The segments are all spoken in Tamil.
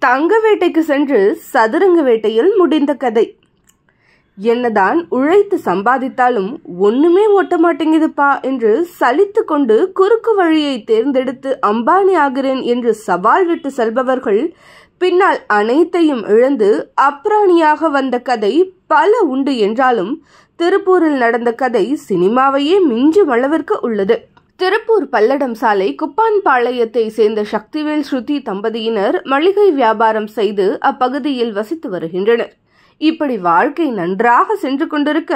தங்க வேட்டைக்கு சென்று சதுரங்க வேட்டையில் முடிந்த கதை. என்னதான் உழைத்து சம்பாதித்தாலும் ஒண்ணுமே ஓட்ட மாட்டேங்குதுப்பா என்று சலித்து கொண்டு குறுக்கு வழியை தேர்ந்தெடுத்து அம்பானி ஆகிறேன் என்று சவால் விட்டு செல்பவர்கள் பின்னால் அனைத்தையும் இழந்து அப்ராணியாக வந்த கதை பல உண்டு என்றாலும் திருப்பூரில் நடந்த கதை சினிமாவையே மிஞ்சும் அளவிற்கு உள்ளது. திருப்பூர் பல்லடம் சாலை குப்பான்பாளையத்தை சேர்ந்த சக்திவேல் ஸ்ருதி தம்பதியினர் மளிகை வியாபாரம் செய்து அப்பகுதியில் வசித்து வருகின்றனர். இப்படி வாழ்க்கை நன்றாக சென்று கொண்டிருக்க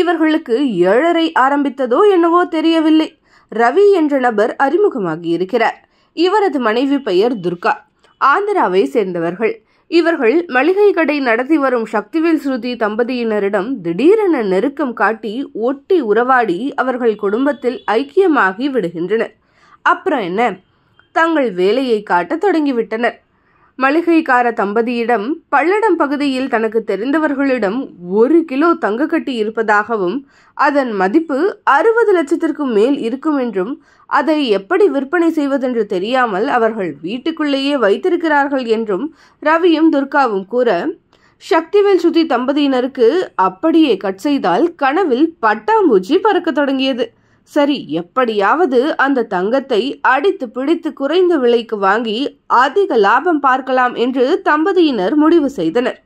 இவர்களுக்கு 7:30 ஆரம்பித்ததோ என்னவோ தெரியவில்லை. ரவி என்ற நபர் அறிமுகமாகி இருக்கிறார். இவரது மனைவி பெயர் துர்கா. ஆந்திராவை சேர்ந்தவர்கள். இவர்கள் மளிகை கடை நடத்தி வரும் சக்திவேல் ஸ்ருதி தம்பதியினரிடம் திடீரென நெருக்கம் காட்டி ஒட்டி உறவாடி அவர்கள் குடும்பத்தில் ஐக்கியமாகி விடுகின்றனர். அப்புறம் என்ன, தங்கள் வேலையை காட்ட தொடங்கிவிட்டனர். மளிகைக்கார தம்பதியிடம் பல்லடம் பகுதியில் தனக்கு தெரிந்தவர்களிடம் 1 கிலோ தங்க கட்டி இருப்பதாகவும் அதன் மதிப்பு 60 லட்சத்திற்கு மேல் இருக்கும் என்றும் அதை எப்படி விற்பனை செய்வதென்று தெரியாமல் அவர்கள் வீட்டுக்குள்ளேயே வைத்திருக்கிறார்கள் என்றும் ரவியும் துர்காவும் கூற, சக்திவேல் ஸ்ருதி தம்பதியினருக்கு அப்படியே கட் செய்தால் கனவில் பட்டாம்பூச்சி பறக்க தொடங்கியது. சரி, எப்படியாவது அந்த தங்கத்தை அடித்து பிடித்து குறைந்த விலைக்கு வாங்கி அதிக லாபம் பார்க்கலாம் என்று தம்பதியினர் முடிவு செய்தனர்.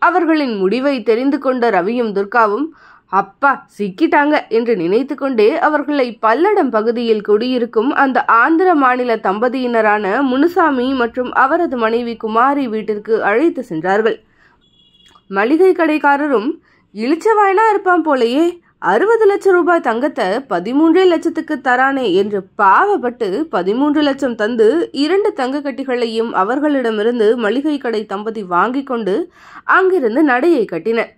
அவர்களின் முடிவை தெரிந்து கொண்ட ரவியும் துர்காவும் அப்பா சிக்கிட்டாங்க என்று நினைத்து கொண்டே அவர்களை பல்லடம் பகுதியில் குடியிருக்கும் அந்த ஆந்திர மாநில தம்பதியினரான முனுசாமி மற்றும் அவரது மனைவி குமாரி வீட்டிற்கு அழைத்து சென்றார்கள். மளிகை கடைக்காரரும் இளிச்சவாயனா இருப்பான் போலையே, 60 லட்சம் ரூபாய் தங்கத்தை 13 லட்சத்துக்கு தரானே என்று பாவப்பட்டு 13 லட்சம் தந்து 2 தங்க கட்டிகளையும் அவர்களிடமிருந்து மளிகை கடை தம்பதி வாங்கி கொண்டு அங்கிருந்து நடையை கட்டினர்.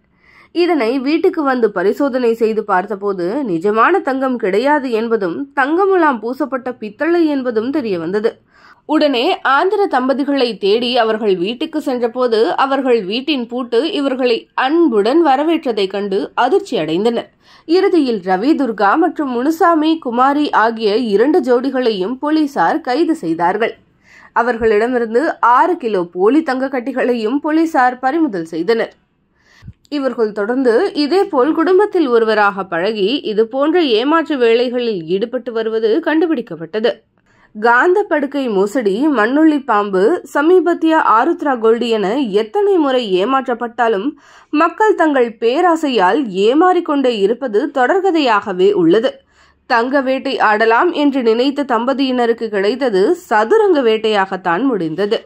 இதனை வீட்டுக்கு வந்து பரிசோதனை செய்து பார்த்தபோது நிஜமான தங்கம் கிடையாது என்பதும் தங்கமுலாம் பூசப்பட்ட பித்தளை என்பதும் தெரிய வந்தது. உடனே ஆந்திர தம்பதிகளை தேடி அவர்கள் வீட்டுக்கு சென்றபோது அவர்கள் வீட்டின் பூட்டு இவர்களை அன்புடன் வரவேற்றதை கண்டு அதிர்ச்சி அடைந்தனர். இறுதியில் ரவி, துர்கா மற்றும் முனுசாமி, குமாரி ஆகிய 2 ஜோடிகளையும் போலீசார் கைது செய்தார்கள். அவர்களிடமிருந்து 6 கிலோ போலி தங்க கட்டிகளையும் போலீசார் பறிமுதல் செய்தனர். இவர்கள் தொடர்ந்து இதேபோல் குடும்பத்தில் ஒருவராக பழகி இது போன்ற ஏமாற்று வேலைகளில் ஈடுபட்டு வருவது கண்டுபிடிக்கப்பட்டது. காந்த படுக்கை மோசடி, மண்ணுள்ளி பாம்பு, சமீபத்திய ஆருத்ரா கோல்டு என எத்தனை முறை ஏமாற்றப்பட்டாலும் மக்கள் தங்கள் பேராசையால் ஏமாறிக்கொண்டே இருப்பது தொடர்கதையாகவே உள்ளது. தங்க வேட்டை ஆடலாம் என்று நினைத்த தம்பதியினருக்கு கிடைத்தது சதுரங்க வேட்டையாகத்தான் முடிந்தது.